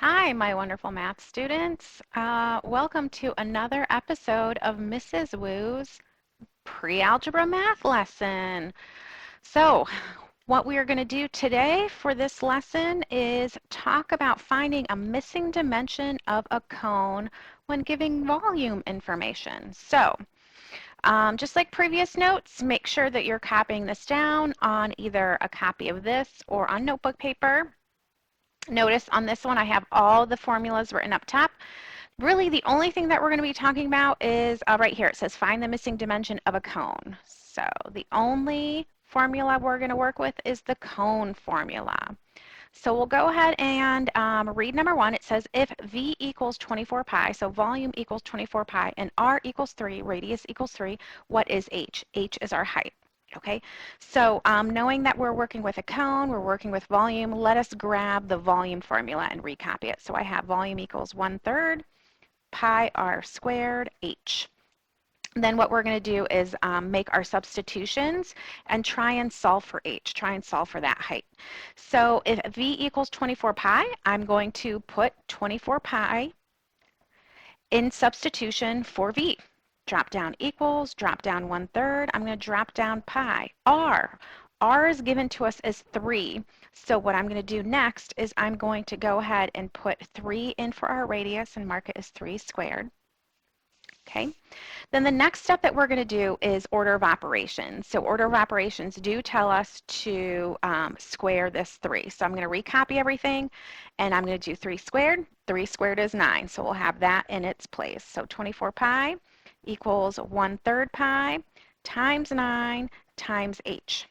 Hi, my wonderful math students. Welcome to another episode of Mrs. Wu's pre-algebra math lesson. So, what we are going to do today for this lesson is talk about finding a missing dimension of a cone when giving volume information. So, just like previous notes, make sure that you're copying this down on either a copy of this or on notebook paper. Notice on this one I have all the formulas written up top. Really the only thing that we're going to be talking about is right here. It says find the missing dimension of a cone. So the only formula we're going to work with is the cone formula. So we'll go ahead and read number one. It says if V equals 24 pi, so volume equals 24 pi, and R equals 3, radius equals 3, what is H? H is our height. Okay, so knowing that we're working with a cone, we're working with volume, let us grab the volume formula and recopy it. So I have volume equals 1/3 pi r squared h. Then what we're going to do is make our substitutions and try and solve for h, try and solve for that height. So if V equals 24 pi, I'm going to put 24 pi in substitution for V. Drop down equals, drop down 1/3. I'm going to drop down pi. R is given to us as 3. So what I'm going to do next is I'm going to go ahead and put 3 in for our radius and mark it as 3 squared. Okay. Then the next step that we're going to do is order of operations. So order of operations do tell us to square this 3. So I'm going to recopy everything and I'm going to do 3 squared. 3 squared is 9. So we'll have that in its place. So 24 pi equals 1/3 pi times 9 times h.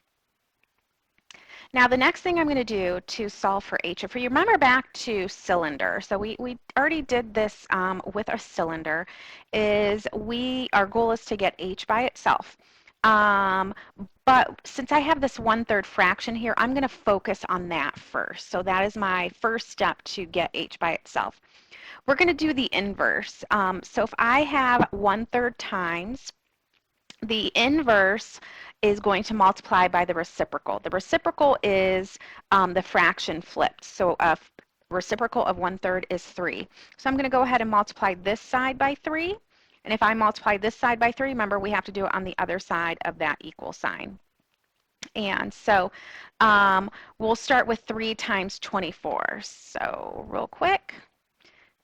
Now the next thing I'm going to do to solve for h, if you remember back to cylinder, so we already did this with a cylinder, is our goal is to get h by itself. But since I have this 1/3 fraction here, I'm going to focus on that first. So that is my first step to get h by itself. We're going to do the inverse. So if I have 1/3 times, the inverse is going to multiply by the reciprocal. The reciprocal is the fraction flipped. So a reciprocal of 1/3 is 3. So I'm going to go ahead and multiply this side by 3. And if I multiply this side by 3, remember we have to do it on the other side of that equal sign. And so we'll start with 3 times 24. So real quick,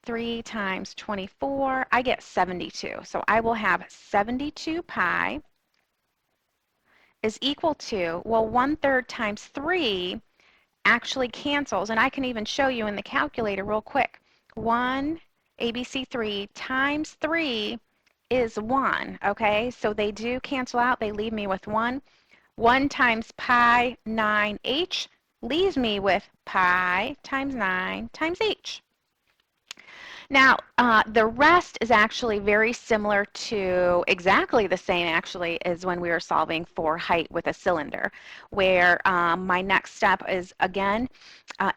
3 times 24, I get 72. So I will have 72 pi is equal to, well, 1/3 times 3 actually cancels, and I can even show you in the calculator real quick. 1 ABC3 times 3 is 1, okay? So they do cancel out. They leave me with 1. 1 times pi 9h leaves me with pi times 9 times h. Now, the rest is actually very similar to exactly the same, actually, as when we were solving for height with a cylinder, where my next step is, again,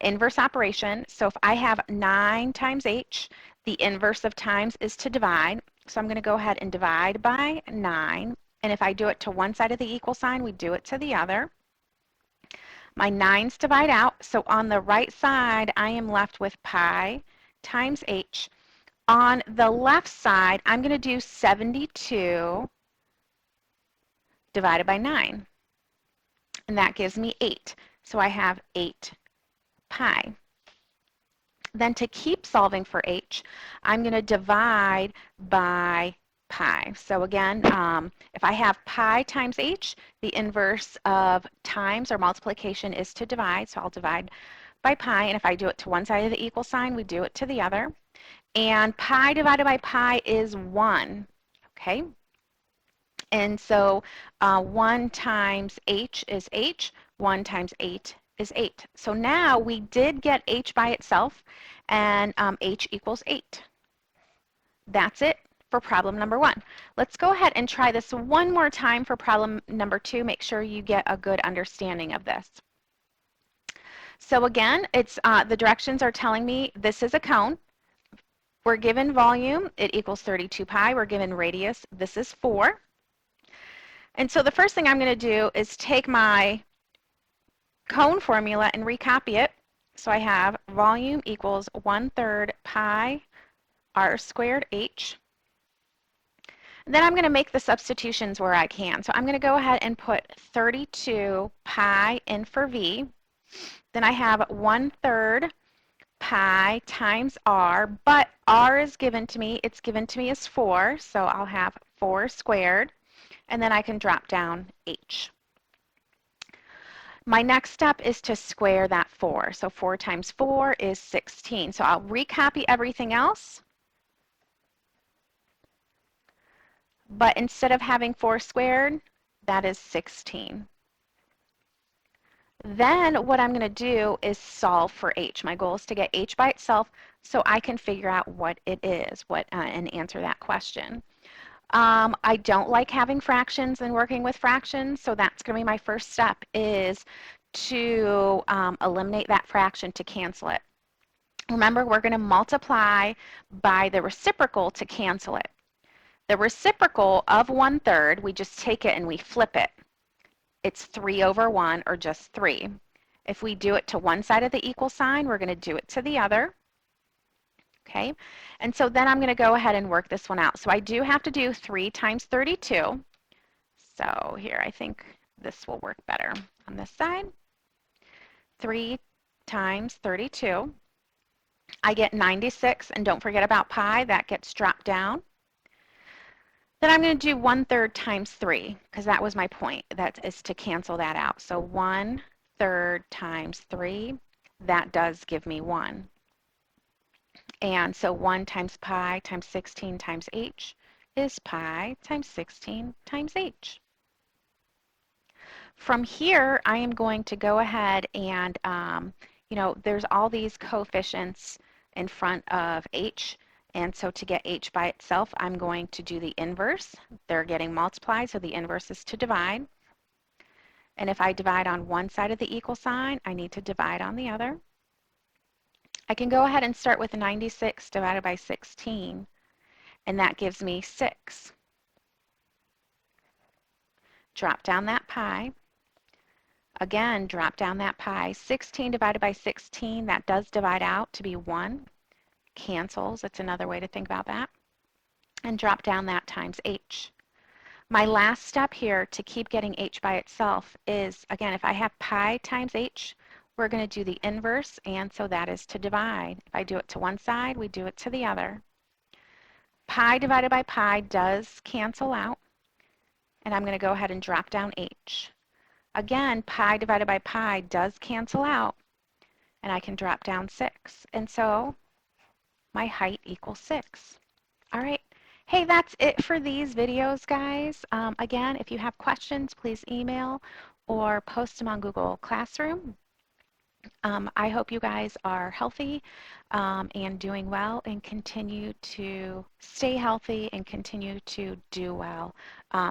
inverse operation. So if I have 9 times h, the inverse of times is to divide. So I'm going to go ahead and divide by 9. And if I do it to one side of the equal sign, we do it to the other. My 9's divide out. So on the right side, I am left with pi times h. On the left side, I'm going to do 72 divided by 9. And that gives me 8. So I have 8 pi. Then to keep solving for h, I'm going to divide by pi. So again, if I have pi times h, the inverse of times or multiplication is to divide. So I'll divide by pi, and if I do it to one side of the equal sign, we do it to the other. And pi divided by pi is 1, okay? And so 1 times h is h, 1 times 8 is 8. So now we did get h by itself, and h equals 8. That's it for problem number 1. Let's go ahead and try this one more time for problem number 2. Make sure you get a good understanding of this. So again, it's the directions are telling me this is a cone. We're given volume, it equals 32 pi. We're given radius, this is 4. And so the first thing I'm going to do is take my cone formula and recopy it. So I have volume equals 1/3 pi r squared h. And then I'm going to make the substitutions where I can. So I'm going to go ahead and put 32 pi in for v. Then I have 1/3 pi times r, but r is given to me. It's given to me as 4, so I'll have 4 squared. And then I can drop down h. My next step is to square that 4. So 4 times 4 is 16. So I'll recopy everything else. But instead of having 4 squared, that is 16. Then what I'm going to do is solve for h. My goal is to get h by itself so I can figure out what it is and answer that question. I don't like having fractions and working with fractions, so that's going to be my first step, is to eliminate that fraction to cancel it. Remember, we're going to multiply by the reciprocal to cancel it. The reciprocal of 1/3, we just take it and we flip it. It's 3 over 1, or just 3. If we do it to one side of the equal sign, we're going to do it to the other. Okay, and so then I'm going to go ahead and work this one out. So I do have to do 3 times 32. So here, I think this will work better on this side. 3 times 32. I get 96, and don't forget about pi, that gets dropped down. Then I'm going to do 1/3 times 3, because that was my point. That is to cancel that out. So 1/3 times 3, that does give me 1. And so 1 times pi times 16 times h is pi times 16 times h. From here, I am going to go ahead and, there's all these coefficients in front of h. And so to get h by itself, I'm going to do the inverse. They're getting multiplied, so the inverse is to divide. And if I divide on one side of the equal sign, I need to divide on the other. I can go ahead and start with 96 divided by 16, and that gives me 6. Drop down that pi. Again, drop down that pi. 16 divided by 16, that does divide out to be 1. Cancels, that's another way to think about that. And drop down that times h. My last step here to keep getting h by itself is, again, if I have pi times h, we're going to do the inverse, and so that is to divide. If I do it to one side, we do it to the other. Pi divided by pi does cancel out, and I'm going to go ahead and drop down h. Again, pi divided by pi does cancel out, and I can drop down 6. And so my height equals 6. All right. Hey, that's it for these videos, guys. Again, if you have questions, please email or post them on Google Classroom. I hope you guys are healthy and doing well, and continue to stay healthy and continue to do well.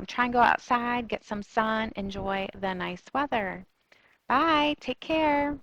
Try and go outside, get some sun, enjoy the nice weather. Bye. Take care.